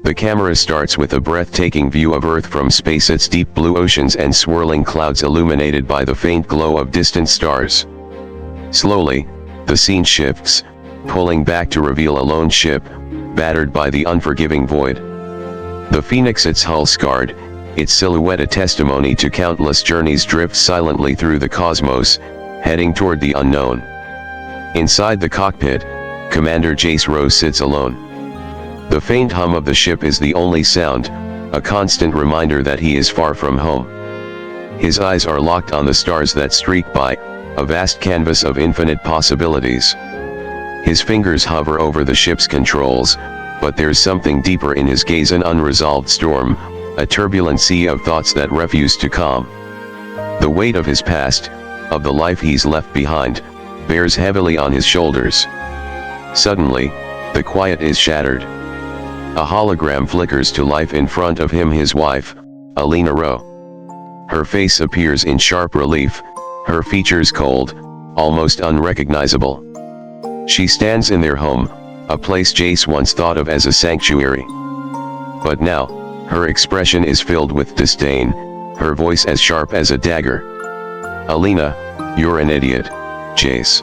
The camera starts with a breathtaking view of Earth from space, its deep blue oceans and swirling clouds illuminated by the faint glow of distant stars. Slowly, the scene shifts, pulling back to reveal a lone ship, battered by the unforgiving void. The Phoenix, its hull scarred, its silhouette a testimony to countless journeys, drifts silently through the cosmos, heading toward the unknown. Inside the cockpit, Commander Jace Rose sits alone. The faint hum of the ship is the only sound, a constant reminder that he is far from home. His eyes are locked on the stars that streak by, a vast canvas of infinite possibilities. His fingers hover over the ship's controls, but there's something deeper in his gaze, an unresolved storm, a turbulent sea of thoughts that refuse to calm. The weight of his past, of the life he's left behind, bears heavily on his shoulders. Suddenly, the quiet is shattered. A hologram flickers to life in front of him, his wife, Alina Rowe. Her face appears in sharp relief, her features cold, almost unrecognizable. She stands in their home, a place Jace once thought of as a sanctuary. But now, her expression is filled with disdain, her voice as sharp as a dagger. "Alina, you're an idiot, Jace.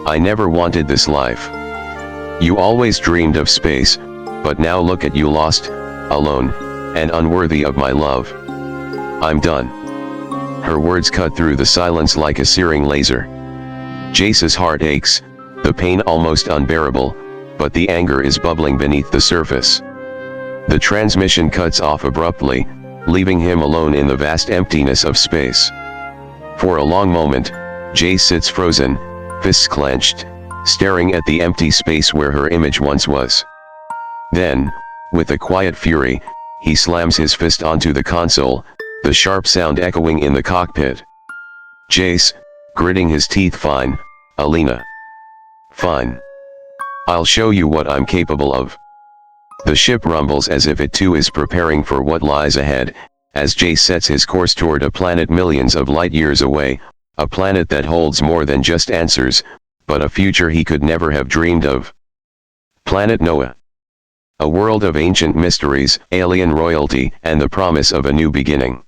I never wanted this life. You always dreamed of space, but now look at you, lost, alone, and unworthy of my love. I'm done." Her words cut through the silence like a searing laser. Jace's heart aches, the pain almost unbearable, but the anger is bubbling beneath the surface. The transmission cuts off abruptly, leaving him alone in the vast emptiness of space. For a long moment, Jace sits frozen, fists clenched, staring at the empty space where her image once was. Then, with a quiet fury, he slams his fist onto the console, the sharp sound echoing in the cockpit. Jace, gritting his teeth, "Fine, Alina. Fine. I'll show you what I'm capable of." The ship rumbles as if it too is preparing for what lies ahead, as Jace sets his course toward a planet millions of light years away, a planet that holds more than just answers, but a future he could never have dreamed of. Planet Noah. A world of ancient mysteries, alien royalty, and the promise of a new beginning.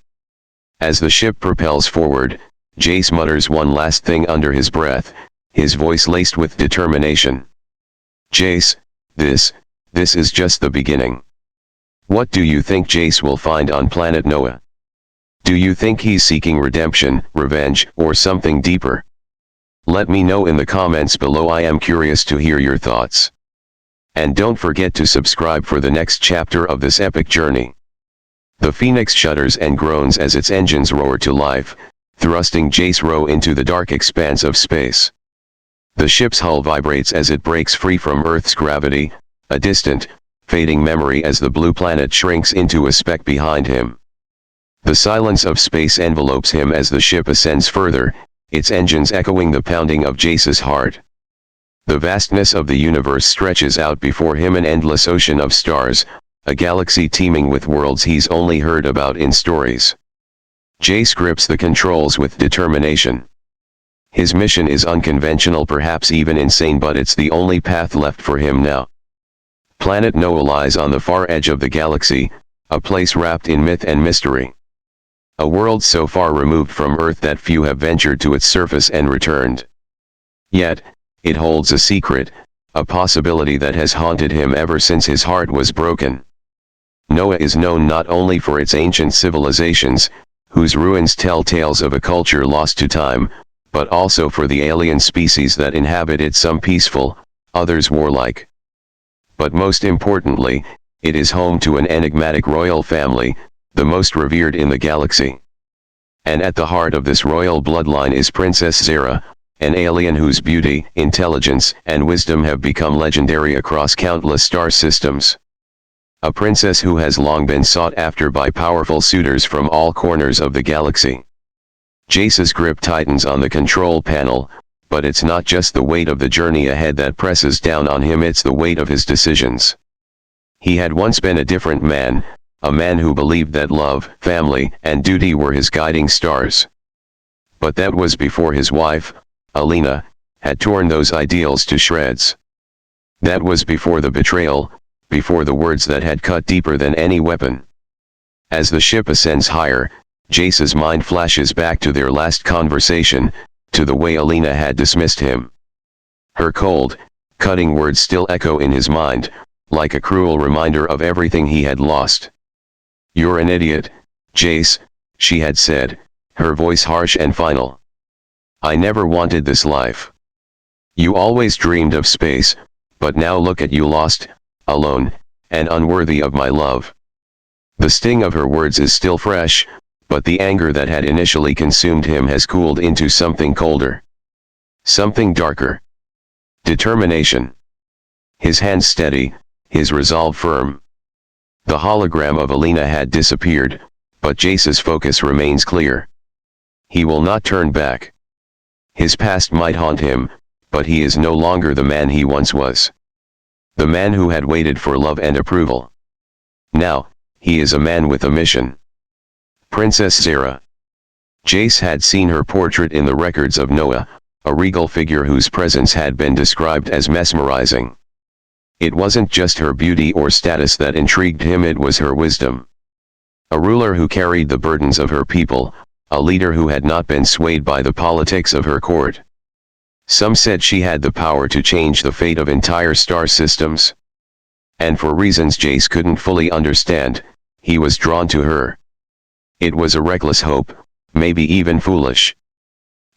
As the ship propels forward, Jace mutters one last thing under his breath, his voice laced with determination. "Jace, this is just the beginning." What do you think Jace will find on planet Noah? Do you think he's seeking redemption, revenge, or something deeper? Let me know in the comments below. I am curious to hear your thoughts. And don't forget to subscribe for the next chapter of this epic journey. The Phoenix shudders and groans as its engines roar to life, thrusting Jace Rowe into the dark expanse of space. The ship's hull vibrates as it breaks free from Earth's gravity, a distant, fading memory as the blue planet shrinks into a speck behind him. The silence of space envelopes him as the ship ascends further, its engines echoing the pounding of Jace's heart. The vastness of the universe stretches out before him, an endless ocean of stars, a galaxy teeming with worlds he's only heard about in stories. Jace grips the controls with determination. His mission is unconventional, perhaps even insane, but it's the only path left for him now. Planet Noah lies on the far edge of the galaxy, a place wrapped in myth and mystery. A world so far removed from Earth that few have ventured to its surface and returned. Yet, it holds a secret, a possibility that has haunted him ever since his heart was broken. Noah is known not only for its ancient civilizations, whose ruins tell tales of a culture lost to time, but also for the alien species that inhabit it, some peaceful, others warlike. But most importantly, it is home to an enigmatic royal family, the most revered in the galaxy. And at the heart of this royal bloodline is Princess Zara, an alien whose beauty, intelligence, and wisdom have become legendary across countless star systems. A princess who has long been sought after by powerful suitors from all corners of the galaxy. Jace's grip tightens on the control panel, but it's not just the weight of the journey ahead that presses down on him, it's the weight of his decisions. He had once been a different man, a man who believed that love, family, and duty were his guiding stars. But that was before his wife, Alina, had torn those ideals to shreds. That was before the betrayal, before the words that had cut deeper than any weapon. As the ship ascends higher, Jace's mind flashes back to their last conversation, to the way Alina had dismissed him. Her cold, cutting words still echo in his mind, like a cruel reminder of everything he had lost. "You're an idiot, Jace," she had said, her voice harsh and final. "I never wanted this life. You always dreamed of space, but now look at you, lost, alone, and unworthy of my love." The sting of her words is still fresh, but the anger that had initially consumed him has cooled into something colder. Something darker. Determination. His hands steady, his resolve firm. The hologram of Alina had disappeared, but Jace's focus remains clear. He will not turn back. His past might haunt him, but he is no longer the man he once was. The man who had waited for love and approval. Now, he is a man with a mission. Princess Zara. Jace had seen her portrait in the records of Noah, a regal figure whose presence had been described as mesmerizing. It wasn't just her beauty or status that intrigued him, it was her wisdom. A ruler who carried the burdens of her people, a leader who had not been swayed by the politics of her court. Some said she had the power to change the fate of entire star systems. And for reasons Jace couldn't fully understand, he was drawn to her. It was a reckless hope, maybe even foolish.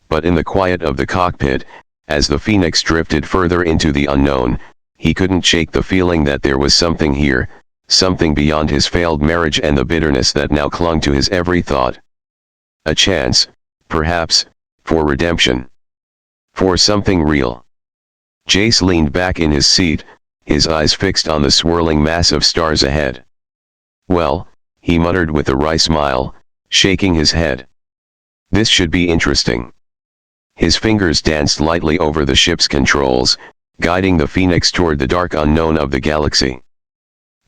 But in the quiet of the cockpit, as the Phoenix drifted further into the unknown, he couldn't shake the feeling that there was something here, something beyond his failed marriage and the bitterness that now clung to his every thought. A chance, perhaps, for redemption. For something real. Jace leaned back in his seat, his eyes fixed on the swirling mass of stars ahead. "Well," he muttered with a wry smile, shaking his head. "This should be interesting." His fingers danced lightly over the ship's controls, guiding the Phoenix toward the dark unknown of the galaxy.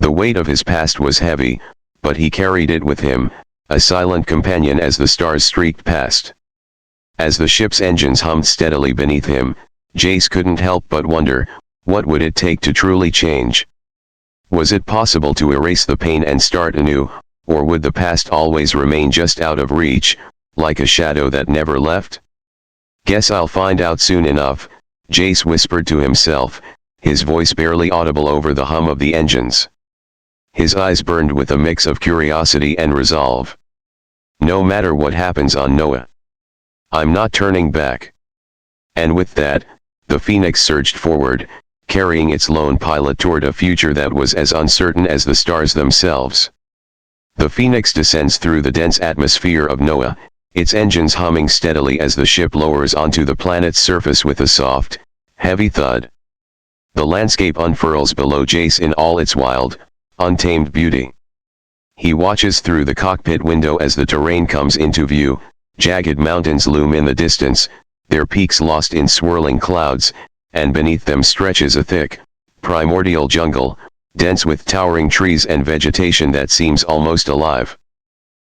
The weight of his past was heavy, but he carried it with him, a silent companion as the stars streaked past. As the ship's engines hummed steadily beneath him, Jace couldn't help but wonder, what would it take to truly change? Was it possible to erase the pain and start anew, or would the past always remain just out of reach, like a shadow that never left? "Guess I'll find out soon enough," Jace whispered to himself, his voice barely audible over the hum of the engines. His eyes burned with a mix of curiosity and resolve. "No matter what happens on Noah, I'm not turning back." And with that, the Phoenix surged forward, carrying its lone pilot toward a future that was as uncertain as the stars themselves. The Phoenix descends through the dense atmosphere of Noah, its engines humming steadily as the ship lowers onto the planet's surface with a soft, heavy thud. The landscape unfurls below Jace in all its wild, untamed beauty. He watches through the cockpit window as the terrain comes into view. Jagged mountains loom in the distance, their peaks lost in swirling clouds, and beneath them stretches a thick, primordial jungle, dense with towering trees and vegetation that seems almost alive.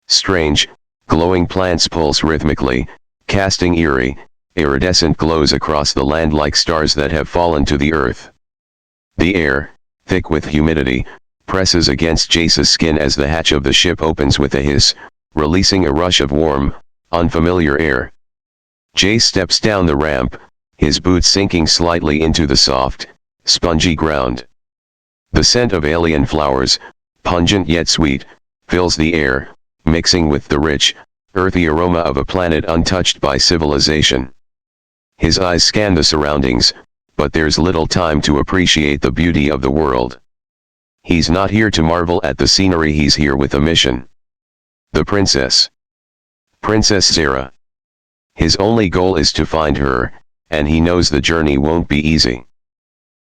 Strange, glowing plants pulse rhythmically, casting eerie, iridescent glows across the land like stars that have fallen to the earth. The air, thick with humidity, presses against Jace's skin as the hatch of the ship opens with a hiss, releasing a rush of warm, unfamiliar air. Jace steps down the ramp, his boots sinking slightly into the soft, spongy ground. The scent of alien flowers, pungent yet sweet, fills the air, mixing with the rich, earthy aroma of a planet untouched by civilization. His eyes scan the surroundings, but there's little time to appreciate the beauty of the world. He's not here to marvel at the scenery, he's here with a mission. The princess. Princess Zara. His only goal is to find her, and he knows the journey won't be easy.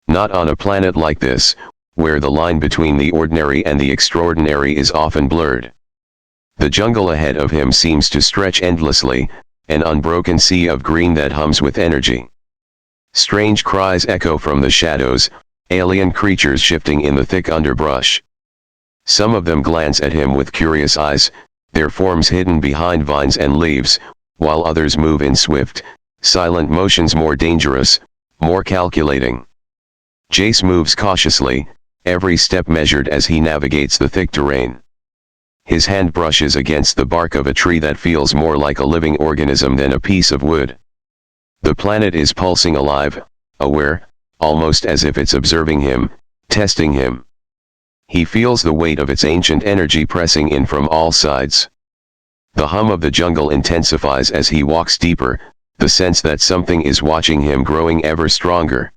Not on a planet like this, where the line between the ordinary and the extraordinary is often blurred. The jungle ahead of him seems to stretch endlessly, an unbroken sea of green that hums with energy. Strange cries echo from the shadows, alien creatures shifting in the thick underbrush. Some of them glance at him with curious eyes, their forms hidden behind vines and leaves, while others move in swift, silent motions more dangerous, more calculating. Jace moves cautiously, every step measured as he navigates the thick terrain. His hand brushes against the bark of a tree that feels more like a living organism than a piece of wood. The planet is pulsing alive, aware, almost as if it's observing him, testing him. He feels the weight of its ancient energy pressing in from all sides. The hum of the jungle intensifies as he walks deeper, the sense that something is watching him growing ever stronger.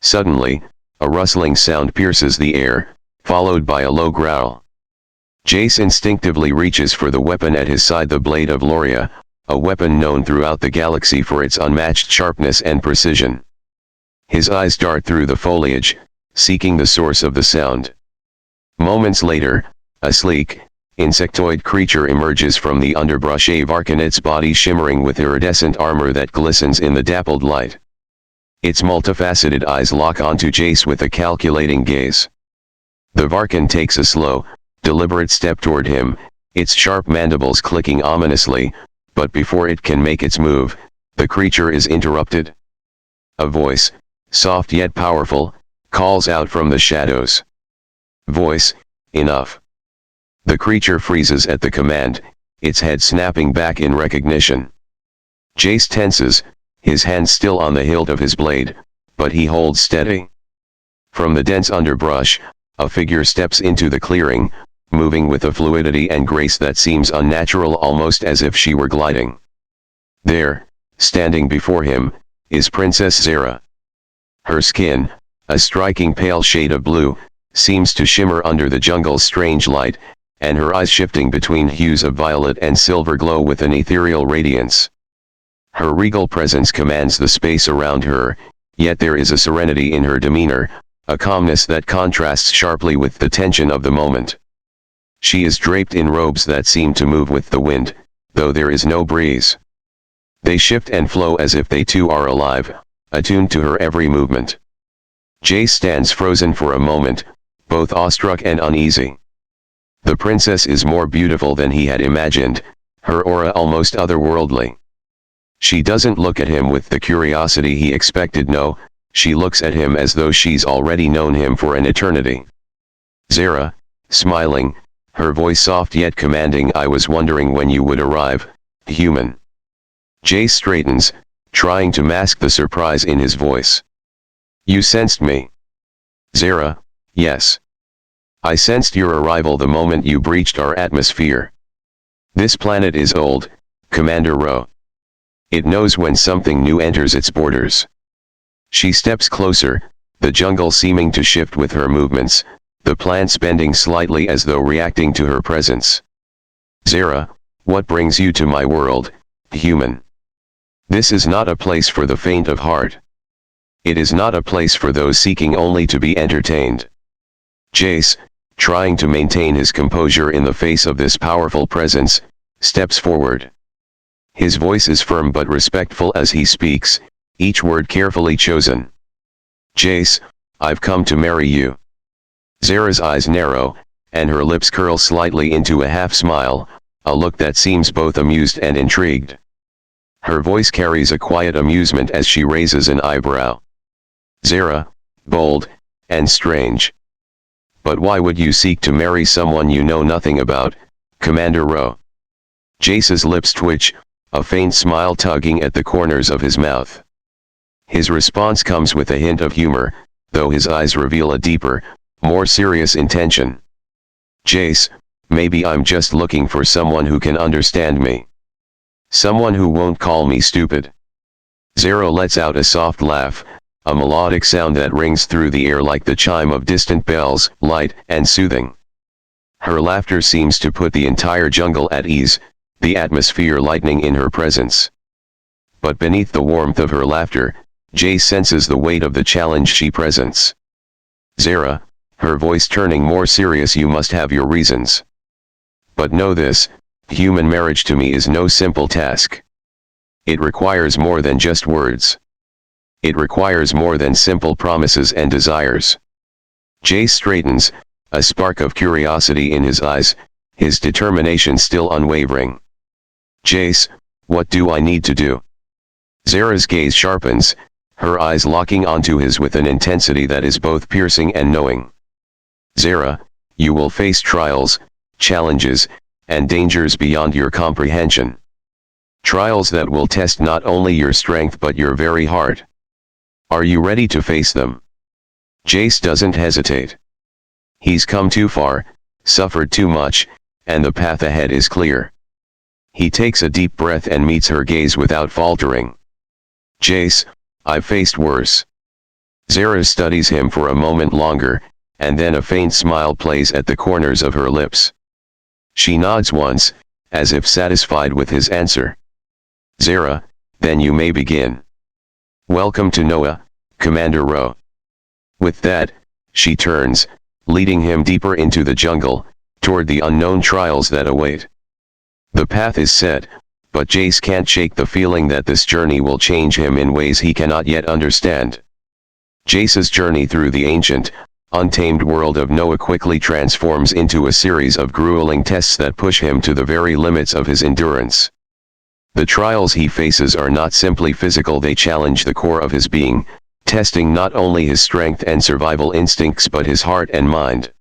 Suddenly, a rustling sound pierces the air, followed by a low growl. Jace instinctively reaches for the weapon at his side, the blade of Loria, a weapon known throughout the galaxy for its unmatched sharpness and precision. His eyes dart through the foliage, seeking the source of the sound. Moments later, a sleek, insectoid creature emerges from the underbrush, a Varkan, its body shimmering with iridescent armor that glistens in the dappled light. Its multifaceted eyes lock onto Jace with a calculating gaze. The Varkan takes a slow, deliberate step toward him, its sharp mandibles clicking ominously, but before it can make its move, the creature is interrupted. A voice, soft yet powerful, calls out from the shadows. Voice, enough. The creature freezes at the command, its head snapping back in recognition. Jace tenses, his hand still on the hilt of his blade, but he holds steady. From the dense underbrush, a figure steps into the clearing, moving with a fluidity and grace that seems unnatural, almost as if she were gliding. There, standing before him, is Princess Zera. Her skin, a striking pale shade of blue, seems to shimmer under the jungle's strange light, and her eyes shifting between hues of violet and silver glow with an ethereal radiance. Her regal presence commands the space around her, yet there is a serenity in her demeanor, a calmness that contrasts sharply with the tension of the moment. She is draped in robes that seem to move with the wind, though there is no breeze. They shift and flow as if they too are alive, attuned to her every movement. Jace stands frozen for a moment, both awestruck and uneasy. The princess is more beautiful than he had imagined, her aura almost otherworldly. She doesn't look at him with the curiosity he expected, no, she looks at him as though she's already known him for an eternity. Zera, smiling, her voice soft yet commanding, I was wondering when you would arrive, human. Jace straightens, trying to mask the surprise in his voice. You sensed me. Zera, yes. I sensed your arrival the moment you breached our atmosphere. This planet is old, Commander Ro. It knows when something new enters its borders. She steps closer, the jungle seeming to shift with her movements, the plants bending slightly as though reacting to her presence. Zera, what brings you to my world, human? This is not a place for the faint of heart. It is not a place for those seeking only to be entertained. Jace, trying to maintain his composure in the face of this powerful presence, steps forward. His voice is firm but respectful as he speaks, each word carefully chosen. Jace, I've come to marry you. Zera's eyes narrow, and her lips curl slightly into a half-smile, a look that seems both amused and intrigued. Her voice carries a quiet amusement as she raises an eyebrow. Zera, bold, and strange. But why would you seek to marry someone you know nothing about, Commander Ro? Jace's lips twitch, a faint smile tugging at the corners of his mouth. His response comes with a hint of humor, though his eyes reveal a deeper, more serious intention. Jace, maybe I'm just looking for someone who can understand me. Someone who won't call me stupid. Zera lets out a soft laugh, a melodic sound that rings through the air like the chime of distant bells, light and soothing. Her laughter seems to put the entire jungle at ease, the atmosphere lightening in her presence. But beneath the warmth of her laughter, Jace senses the weight of the challenge she presents. Zera, her voice turning more serious, you must have your reasons. But know this, human marriage to me is no simple task. It requires more than just words. It requires more than simple promises and desires. Jace straightens, a spark of curiosity in his eyes, his determination still unwavering. Jace, what do I need to do? Zera's gaze sharpens, her eyes locking onto his with an intensity that is both piercing and knowing. Zera, you will face trials, challenges, and dangers beyond your comprehension. Trials that will test not only your strength but your very heart. Are you ready to face them? Jace doesn't hesitate. He's come too far, suffered too much, and the path ahead is clear. He takes a deep breath and meets her gaze without faltering. Jace, I've faced worse. Zera studies him for a moment longer, and then a faint smile plays at the corners of her lips. She nods once, as if satisfied with his answer. Zera, then you may begin. Welcome to Noah, Commander Ro. With that, she turns, leading him deeper into the jungle, toward the unknown trials that await. The path is set, but Jace can't shake the feeling that this journey will change him in ways he cannot yet understand. Jace's journey through the ancient, untamed world of Noah quickly transforms into a series of grueling tests that push him to the very limits of his endurance. The trials he faces are not simply physical, they challenge the core of his being, testing not only his strength and survival instincts but his heart and mind.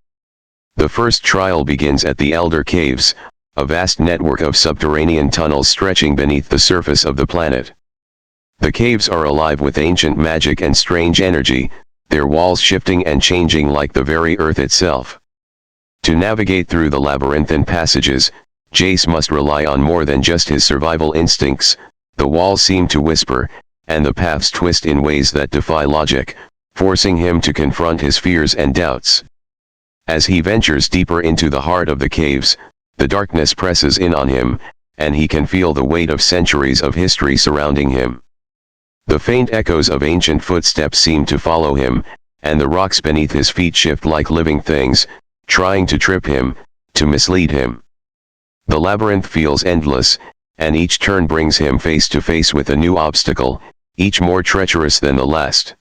The first trial begins at the Elder Caves, a vast network of subterranean tunnels stretching beneath the surface of the planet. The caves are alive with ancient magic and strange energy, their walls shifting and changing like the very earth itself. To navigate through the labyrinthine passages, Jace must rely on more than just his survival instincts. The walls seem to whisper, and the paths twist in ways that defy logic, forcing him to confront his fears and doubts. As he ventures deeper into the heart of the caves, the darkness presses in on him, and he can feel the weight of centuries of history surrounding him. The faint echoes of ancient footsteps seem to follow him, and the rocks beneath his feet shift like living things, trying to trip him, to mislead him. The labyrinth feels endless, and each turn brings him face to face with a new obstacle, each more treacherous than the last.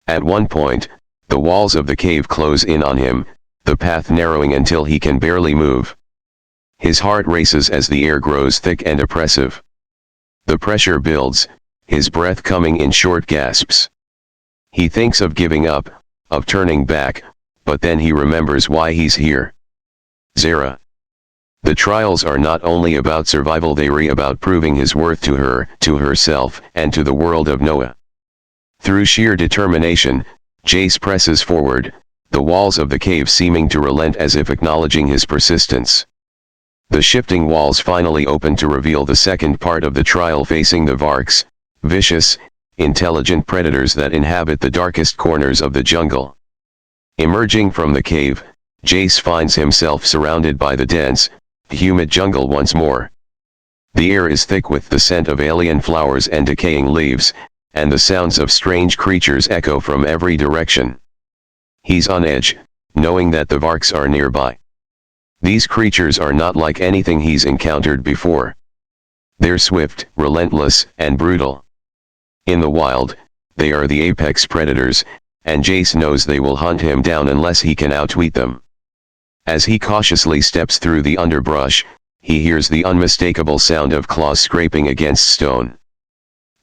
At one point, the walls of the cave close in on him, the path narrowing until he can barely move. His heart races as the air grows thick and oppressive. The pressure builds, his breath coming in short gasps. He thinks of giving up, of turning back, but then he remembers why he's here. Zera. The trials are not only about survival, they're about proving his worth to her, to herself, and to the world of Noah. Through sheer determination, Jace presses forward, the walls of the cave seeming to relent as if acknowledging his persistence. The shifting walls finally open to reveal the second part of the trial, facing the Varks, vicious, intelligent predators that inhabit the darkest corners of the jungle. Emerging from the cave, Jace finds himself surrounded by the dense, humid jungle once more. The air is thick with the scent of alien flowers and decaying leaves, and the sounds of strange creatures echo from every direction. He's on edge, knowing that the Varks are nearby. These creatures are not like anything he's encountered before. They're swift, relentless, and brutal. In the wild, they are the apex predators, and Jace knows they will hunt him down unless he can outwit them. As he cautiously steps through the underbrush, he hears the unmistakable sound of claws scraping against stone.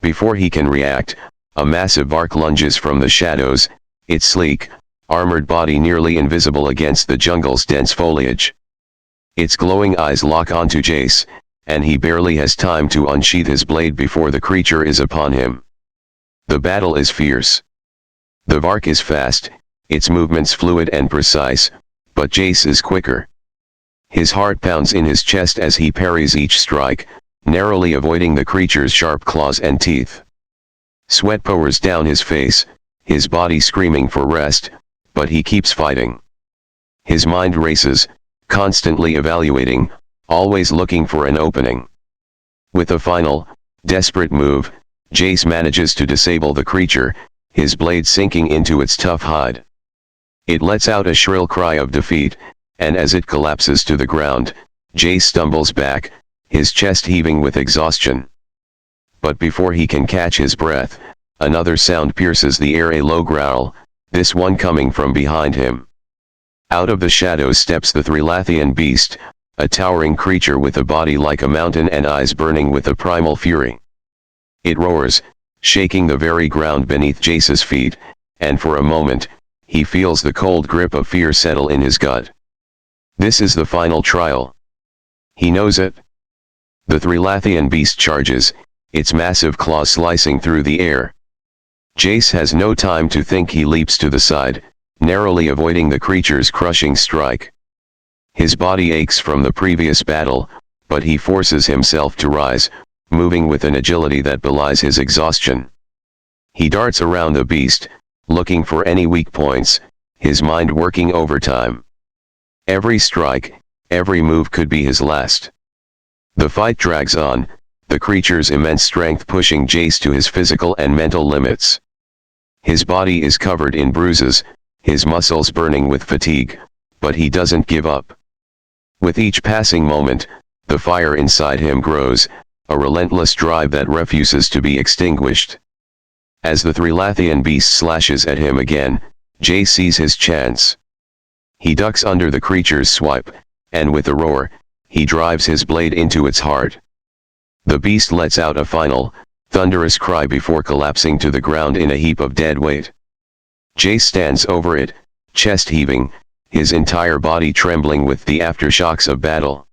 Before he can react, a massive Vark lunges from the shadows, its sleek, armored body nearly invisible against the jungle's dense foliage. Its glowing eyes lock onto Jace, and he barely has time to unsheath his blade before the creature is upon him. The battle is fierce. The Vark is fast, its movements fluid and precise, but Jace is quicker. His heart pounds in his chest as he parries each strike, narrowly avoiding the creature's sharp claws and teeth. Sweat pours down his face, his body screaming for rest, but he keeps fighting. His mind races, constantly evaluating, always looking for an opening. With a final, desperate move, Jace manages to disable the creature, his blade sinking into its tough hide. It lets out a shrill cry of defeat, and as it collapses to the ground, Jace stumbles back, his chest heaving with exhaustion. But before he can catch his breath, another sound pierces the air, a low growl, this one coming from behind him. Out of the shadows steps the Threlathian beast, a towering creature with a body like a mountain and eyes burning with a primal fury. It roars, shaking the very ground beneath Jace's feet, and for a moment, he feels the cold grip of fear settle in his gut. This is the final trial. He knows it. The Threelathian beast charges, its massive claws slicing through the air. Jace has no time to think. He leaps to the side, narrowly avoiding the creature's crushing strike. His body aches from the previous battle, but he forces himself to rise, moving with an agility that belies his exhaustion. He darts around the beast, looking for any weak points, his mind working overtime. Every strike, every move could be his last. The fight drags on, the creature's immense strength pushing Jace to his physical and mental limits. His body is covered in bruises, his muscles burning with fatigue, but he doesn't give up. With each passing moment, the fire inside him grows, a relentless drive that refuses to be extinguished. As the Threelathian beast slashes at him again, Jace sees his chance. He ducks under the creature's swipe, and with a roar, he drives his blade into its heart. The beast lets out a final, thunderous cry before collapsing to the ground in a heap of dead weight. Jace stands over it, chest heaving, his entire body trembling with the aftershocks of battle.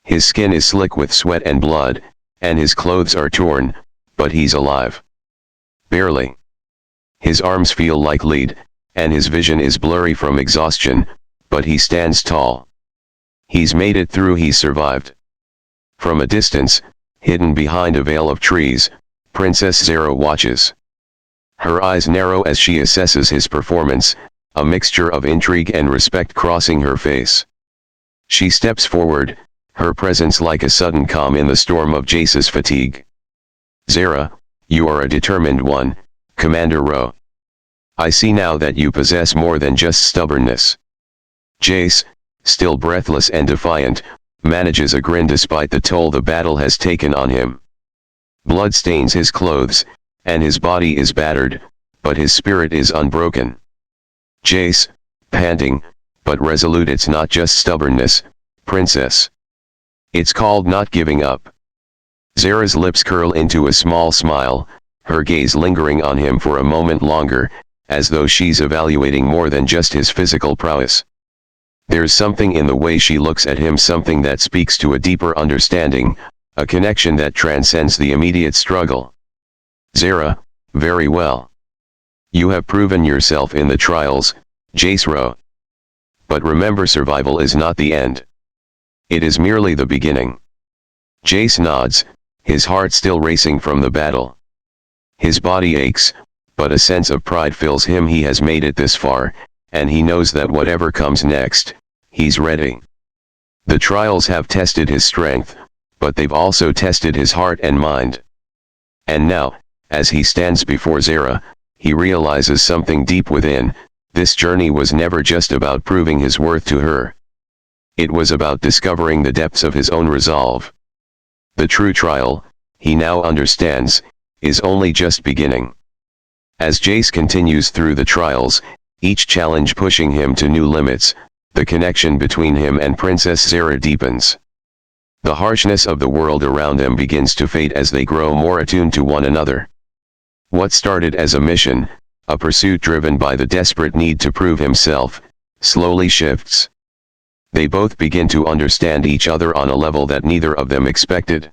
His skin is slick with sweat and blood, and his clothes are torn, but he's alive. Barely. His arms feel like lead, and his vision is blurry from exhaustion, but he stands tall. He's made it through. He's survived. From a distance, hidden behind a veil of trees, Princess Zera watches. Her eyes narrow as she assesses his performance, a mixture of intrigue and respect crossing her face. She steps forward, her presence like a sudden calm in the storm of Jace's fatigue. "Zera, you are a determined one, Commander Ro. I see now that you possess more than just stubbornness." Jace, still breathless and defiant, manages a grin despite the toll the battle has taken on him. Blood stains his clothes, and his body is battered, but his spirit is unbroken. Jace, panting, but resolute. "It's not just stubbornness, Princess. It's called not giving up." Zera's lips curl into a small smile, her gaze lingering on him for a moment longer, as though she's evaluating more than just his physical prowess. There's something in the way she looks at him, something that speaks to a deeper understanding, a connection that transcends the immediate struggle. "Zera, very well. You have proven yourself in the trials, Jace Ro. But remember, survival is not the end. It is merely the beginning." Jace nods, his heart still racing from the battle. His body aches, but a sense of pride fills him. He has made it this far, and he knows that whatever comes next, he's ready. The trials have tested his strength, but they've also tested his heart and mind. And now, as he stands before Zera, he realizes something deep within. This journey was never just about proving his worth to her. It was about discovering the depths of his own resolve. The true trial, he now understands, is only just beginning. As Jace continues through the trials, each challenge pushing him to new limits, the connection between him and Princess Zera deepens. The harshness of the world around them begins to fade as they grow more attuned to one another. What started as a mission, a pursuit driven by the desperate need to prove himself, slowly shifts. They both begin to understand each other on a level that neither of them expected.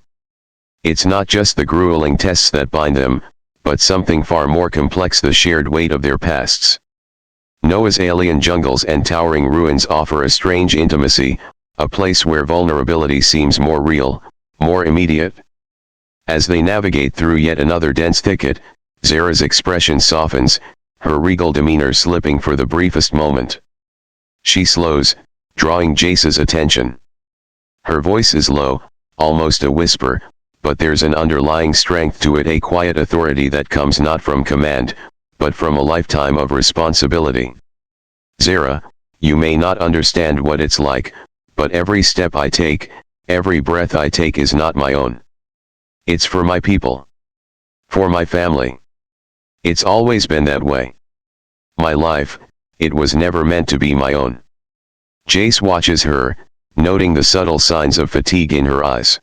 It's not just the grueling tests that bind them, but something far more complex: the shared weight of their pasts. Noah's alien jungles and towering ruins offer a strange intimacy, a place where vulnerability seems more real, more immediate. As they navigate through yet another dense thicket, Zera's expression softens, her regal demeanor slipping for the briefest moment. She slows, drawing Jace's attention. Her voice is low, almost a whisper, but there's an underlying strength to it, a quiet authority that comes not from command, but from a lifetime of responsibility. "Zera, you may not understand what it's like, but every step I take, every breath I take is not my own. It's for my people. For my family. It's always been that way. My life, it was never meant to be my own." Jace watches her, noting the subtle signs of fatigue in her eyes.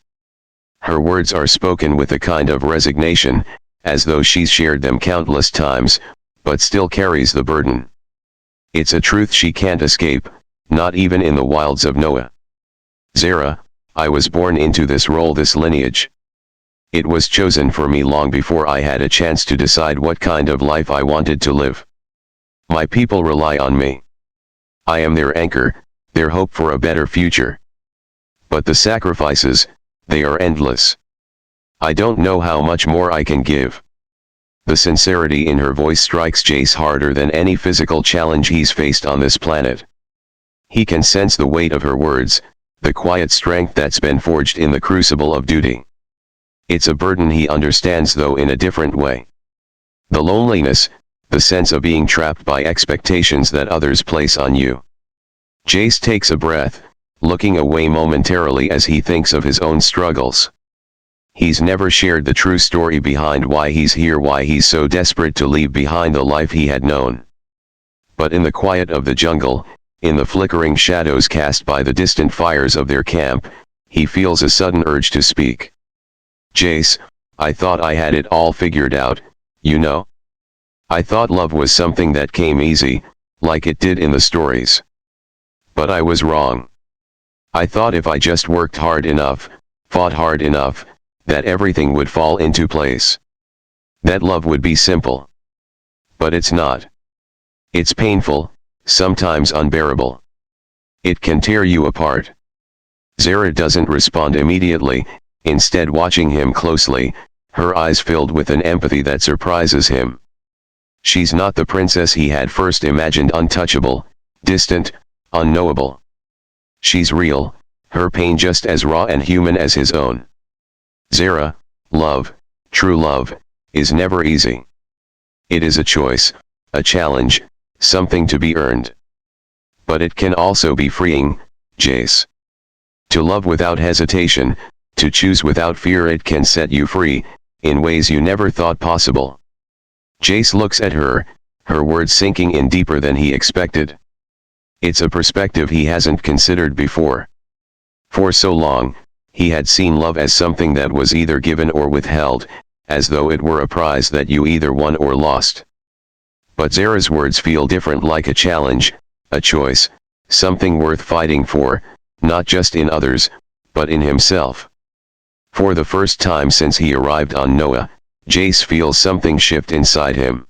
Her words are spoken with a kind of resignation, as though she's shared them countless times, but still carries the burden. It's a truth she can't escape, not even in the wilds of Noah. Zara, I was born into this role, this lineage. It was chosen for me long before I had a chance to decide what kind of life I wanted to live. My people rely on me. I am their anchor, their hope for a better future. But the sacrifices, they are endless. I don't know how much more I can give. The sincerity in her voice strikes Jace harder than any physical challenge he's faced on this planet. He can sense the weight of her words, the quiet strength that's been forged in the crucible of duty. It's a burden he understands, though in a different way. The loneliness, the sense of being trapped by expectations that others place on you. Jace takes a breath, looking away momentarily as he thinks of his own struggles. He's never shared the true story behind why he's here, why he's so desperate to leave behind the life he had known. But in the quiet of the jungle, in the flickering shadows cast by the distant fires of their camp, he feels a sudden urge to speak. Jace, I thought I had it all figured out, you know? I thought love was something that came easy, like it did in the stories. But I was wrong. I thought if I just worked hard enough, fought hard enough, that everything would fall into place. That love would be simple. But it's not. It's painful, sometimes unbearable. It can tear you apart. Zara doesn't respond immediately, instead watching him closely, her eyes filled with an empathy that surprises him. She's not the princess he had first imagined, untouchable, distant, unknowable. She's real, her pain just as raw and human as his own. Zara, love, true love, is never easy. It is a choice, a challenge, something to be earned. But it can also be freeing, Jace. To love without hesitation, to choose without fear, it can set you free, in ways you never thought possible. Jace looks at her, her words sinking in deeper than he expected. It's a perspective he hasn't considered before. For so long, he had seen love as something that was either given or withheld, as though it were a prize that you either won or lost. But Zara's words feel different, like a challenge, a choice, something worth fighting for, not just in others, but in himself. For the first time since he arrived on Noah, Jace feels something shift inside him.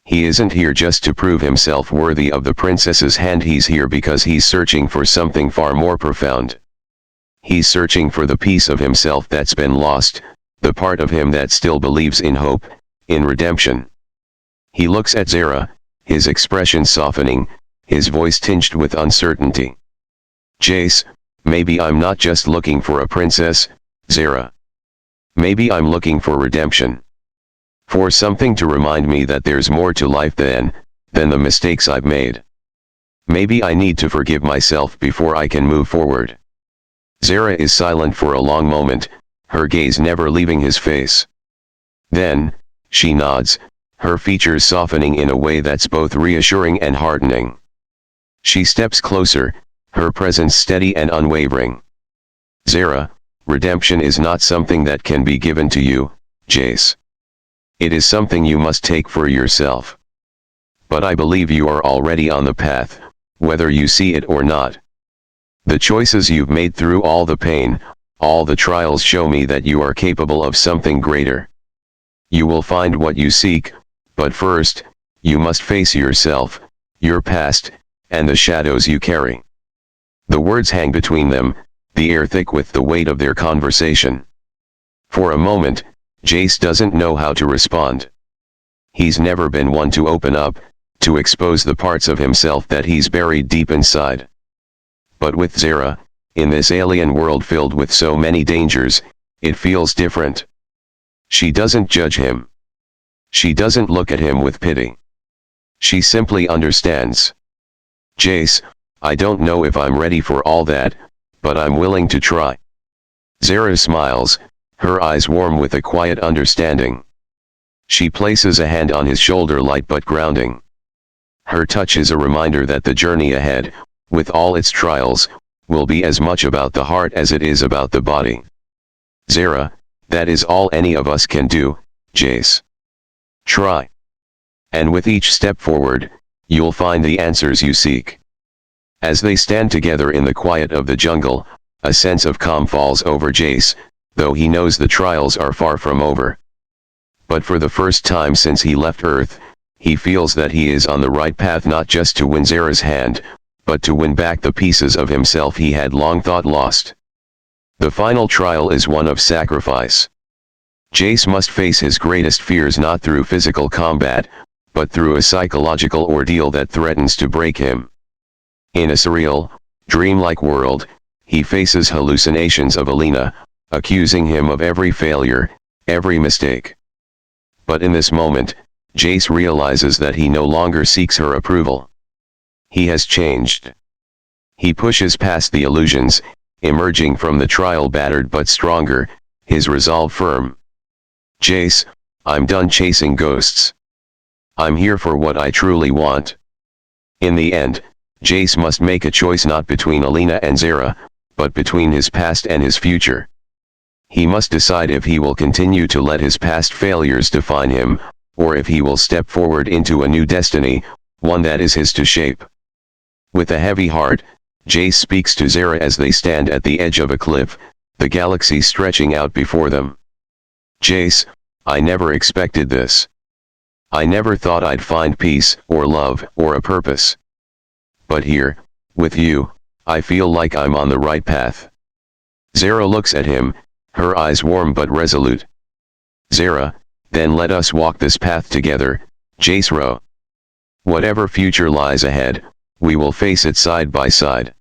He isn't here just to prove himself worthy of the princess's hand, he's here because he's searching for something far more profound. He's searching for the piece of himself that's been lost, the part of him that still believes in hope, in redemption. He looks at Zara, his expression softening, his voice tinged with uncertainty. Jace, maybe I'm not just looking for a princess, Zara. Maybe I'm looking for redemption. For something to remind me that there's more to life than the mistakes I've made. Maybe I need to forgive myself before I can move forward. Zara is silent for a long moment, her gaze never leaving his face. Then, she nods, her features softening in a way that's both reassuring and heartening. She steps closer, her presence steady and unwavering. Zara, redemption is not something that can be given to you, Jace. It is something you must take for yourself. But I believe you are already on the path, whether you see it or not. The choices you've made through all the pain, all the trials show me that you are capable of something greater. You will find what you seek, but first, you must face yourself, your past, and the shadows you carry. The words hang between them, the air thick with the weight of their conversation. For a moment, Jace doesn't know how to respond. He's never been one to open up, to expose the parts of himself that he's buried deep inside. But with Zara, in this alien world filled with so many dangers, it feels different. She doesn't judge him. She doesn't look at him with pity. She simply understands. Jace, I don't know if I'm ready for all that, but I'm willing to try. Zara smiles, her eyes warm with a quiet understanding. She places a hand on his shoulder, light but grounding. Her touch is a reminder that the journey ahead, with all its trials, will be as much about the heart as it is about the body. Zara, that is all any of us can do, Jace. Try. And with each step forward, you'll find the answers you seek. As they stand together in the quiet of the jungle, a sense of calm falls over Jace, though he knows the trials are far from over. But for the first time since he left Earth, he feels that he is on the right path, not just to win Zara's hand, but to win back the pieces of himself he had long thought lost. The final trial is one of sacrifice. Jace must face his greatest fears not through physical combat, but through a psychological ordeal that threatens to break him. In a surreal, dreamlike world, he faces hallucinations of Alina, accusing him of every failure, every mistake. But in this moment, Jace realizes that he no longer seeks her approval. He has changed. He pushes past the illusions, emerging from the trial battered but stronger, his resolve firm. Jace, I'm done chasing ghosts. I'm here for what I truly want. In the end, Jace must make a choice not between Alina and Zara, but between his past and his future. He must decide if he will continue to let his past failures define him, or if he will step forward into a new destiny, one that is his to shape. With a heavy heart, Jace speaks to Zara as they stand at the edge of a cliff, the galaxy stretching out before them. Jace, I never expected this. I never thought I'd find peace, or love, or a purpose. But here, with you, I feel like I'm on the right path. Zara looks at him, her eyes warm but resolute. Zara, then let us walk this path together, Jace wrote. Whatever future lies ahead, we will face it side by side.